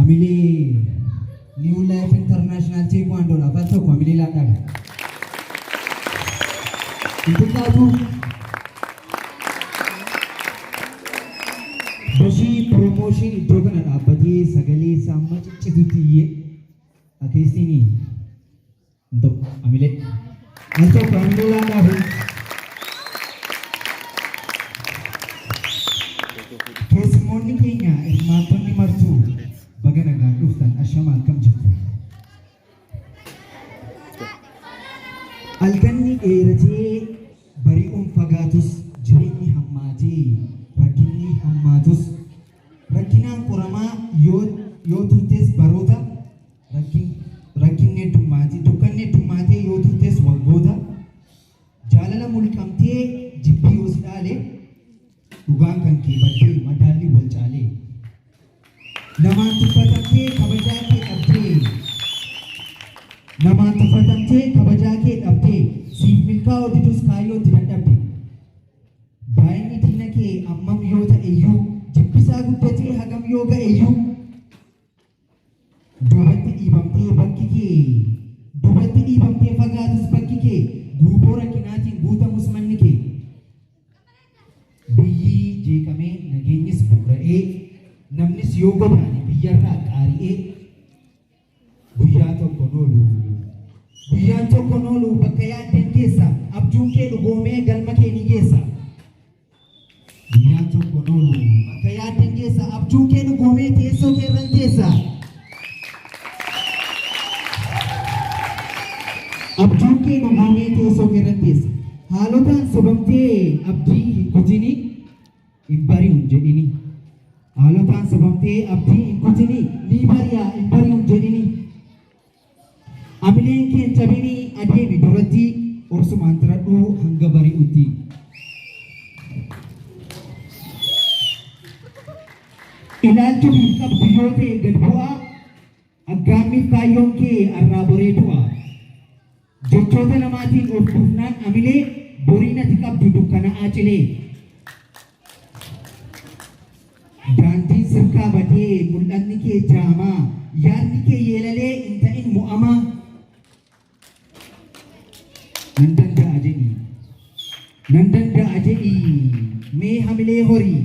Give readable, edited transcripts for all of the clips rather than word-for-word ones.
Family New Life International Taekwondo na fata family la daga. Itukatu Bashi promotion iddoo kana dhaabbatee sagalee isaa maciccituutiyyee akeessini ndo amile alto family la daga. Testimony keenya hirmaattonni martuu baga nagaan dhuftan ashama akkam jirtu. Alganni dheeratee bari'uun fagaatus jireenyi hammaatee rakkinni hammaatus rakkinaan qoramaa yoo turtes baroota rakkinni dukkanni yoo turtes waggoota jaalala mulqamtee jibbii yoo si dhaale dhugaan kan kee baddee madaalli wal caalee namaan tuffatamtee kabajaa kee dhabdee siif milkaa'oo didus kaayyootti dadhabde baay'inni diina kee ammam yoo ta'eyyuu jibbisaa guddatee hagam yoo ga'eyyuu duubatti dhiibamtee fagaatus bakki kee guuboo rakkinaatiin guutamus manni kee biyyi jeeqamee nageenyis bu'ura'ee namnis yoo godaane biyyarraa qaari'ee guyyaan tokko noolu bakka yaadden keessa abjuun kee dhugoomee galma kee ni geessa. Guyyaan tokko noolu bakka yaadden keessa abjuun kee dhugoomee teessoo kee irra teessa. Abjuun kee dhugoomee teessoo kee irra teessa. Haalotaan sobamtee abdii hin kutini hin bari'uun jedhini. Haalotaan sobamtee abdii hin kutini ni bari'a hin bari'uun jedhini. Amileen kee cabini adeemi duratti obsumaan tiradhu hanga bari'utti. Ilaalchuun hin qabdu yoo ta'e gad bu'aa aggaammiif kaayyoon kee arraa boree du'a. Jechoota namaatiin of buufnaan amilee boriin ati qabdu dukkana'aa cilee. Daandiin sirkaa badee mul'anni kee jaamaa yaadni kee yeelalee hin ta'in mo'amaa. Nan danda'a jedhii mee hamilee horii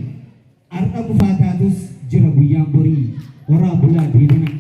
har'a gufaa taatus jira guyyaan borii horaa bulaa deebina.